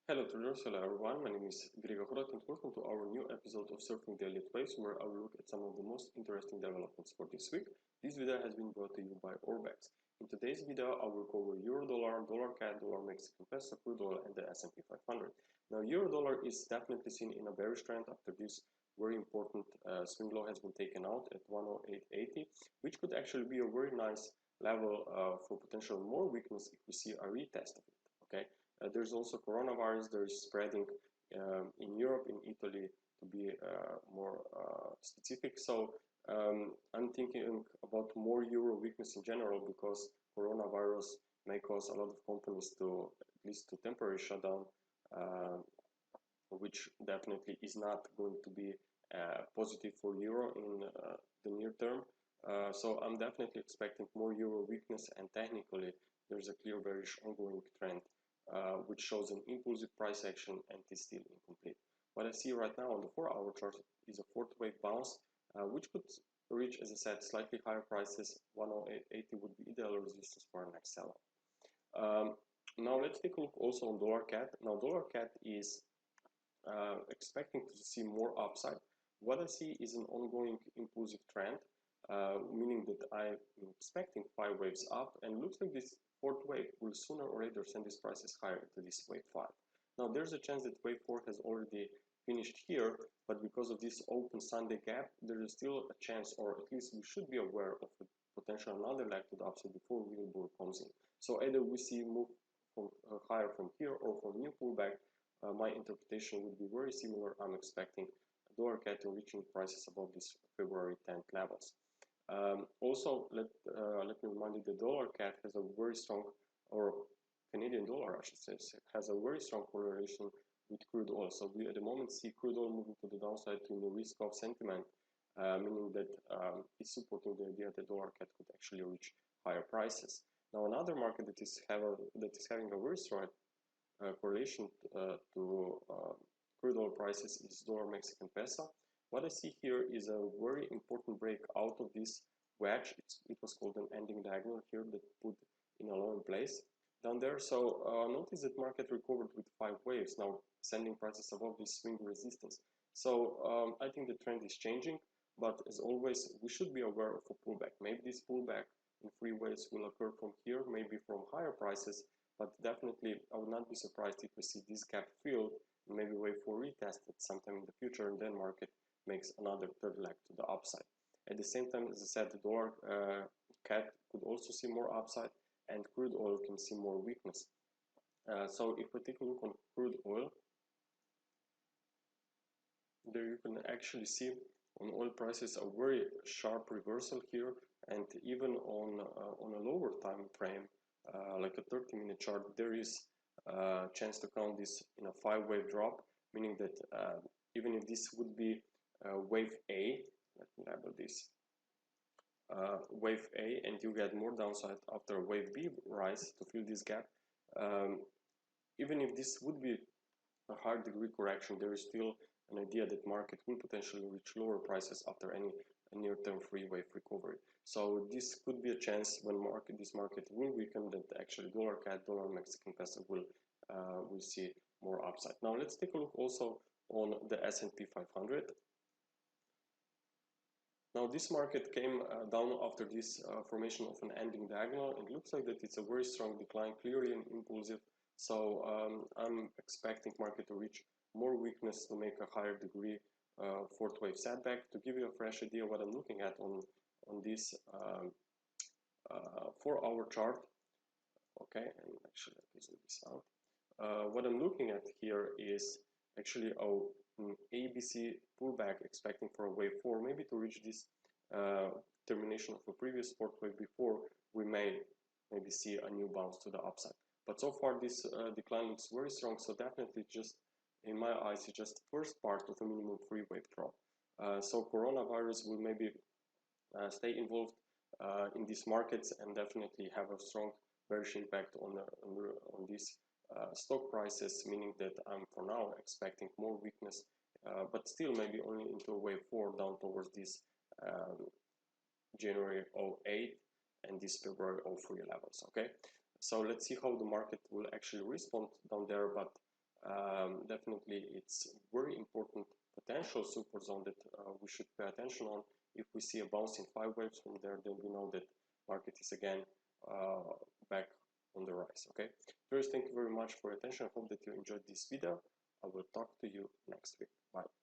Hello traders, hello everyone, my name is Gregor and welcome to our new episode of Surfing the Elite Waves, where I will look at some of the most interesting developments for this week. This video has been brought to you by Orbex. In today's video I will cover Euro dollar, dollar CAD, dollar Mexican peso, crude oil and the S&P 500. Now Euro dollar is definitely seen in a bearish trend after this very important swing low has been taken out at 108.80, which could actually be a very nice level for potential more weakness if we see a retest of it. Okay. There's also coronavirus. There is spreading in Europe, in Italy, to be more specific. So I'm thinking about more euro weakness in general because coronavirus may cause a lot of companies to at least to temporarily shut down, which definitely is not going to be positive for euro in the near term. So I'm definitely expecting more euro weakness, and technically there's a clear bearish ongoing trend. Which shows an impulsive price action and is still incomplete. What I see right now on the 4-hour chart is a fourth wave bounce, which could reach, as I said, slightly higher prices. 108.80 would be ideal resistance for our next sell. Now let's take a look also on dollar CAD. Now dollar CAD is expecting to see more upside. What I see is an ongoing impulsive trend, meaning that I'm expecting 5 waves up, and looks like this fourth wave will sooner or later send these prices higher to this wave 5. Now there's a chance that wave 4 has already finished here, but because of this open Sunday gap, there is still a chance, or at least we should be aware of a potential another leg to the upside before real bull comes in. So either we see move from, higher from here or from new pullback. My interpretation would be very similar. I'm expecting dollar CAD reaching prices above these February 10th levels. Also, let me remind you, the dollar CAD has a very strong, or Canadian dollar, I should say, has a very strong correlation with crude oil. So we at the moment see crude oil moving to the downside to the risk of sentiment, meaning that it's supporting the idea that dollar CAD could actually reach higher prices. Now, another market that is having a very strong correlation to crude oil prices is dollar Mexican peso. What I see here is a very important break out of this wedge. It was called an ending diagonal here that put in a low in place down there. So notice that market recovered with 5 waves, now sending prices above this swing resistance. So I think the trend is changing, but as always, we should be aware of a pullback. Maybe this pullback in 3 waves will occur from here, maybe from higher prices, but definitely I would not be surprised if we see this gap filled, maybe wait for retested sometime in the future, and then market makes another third leg to the upside. At the same time, as I said, the dollar CAD could also see more upside, and crude oil can see more weakness. So if we take a look on crude oil, there you can actually see on oil prices a very sharp reversal here, and even on a lower time frame, like a 30-minute chart, there is a chance to count this in a 5-wave drop, meaning that even if this would be wave A, let me label this wave A, and you get more downside after wave B rise to fill this gap. Even if this would be a high degree correction, there is still an idea that market will potentially reach lower prices after any near-term 3-wave recovery. So this could be a chance when this market will weaken, that actually dollar CAD, dollar Mexican peso will see more upside. Now let's take a look also on the S&P 500. Now this market came down after this formation of an ending diagonal, and looks like that it's a very strong decline, clearly an impulsive. So I'm expecting market to reach more weakness to make a higher degree fourth wave setback. To give you a fresh idea what I'm looking at on this 4-hour chart, okay, and actually let me zoom this out. What I'm looking at here is actually an ABC pullback, expecting for a wave 4, maybe to reach this termination of a previous fourth wave before we may maybe see a new bounce to the upside. But so far this decline looks very strong, so definitely just in my eyes it's just the first part of a minimum 3-wave drop. So coronavirus will maybe stay involved in these markets and definitely have a strong bearish impact on these stock prices, meaning that I'm for now expecting more weakness, but still maybe only into a wave 4 down towards this January 08 and this February 03 levels. Okay, so let's see how the market will actually respond down there, but Definitely it's very important potential support zone that we should pay attention on. If we see a bounce in 5 waves from there, then we know that market is again back on the rise. Okay, first, thank you very much for your attention. I hope that you enjoyed this video. I will talk to you next week. Bye.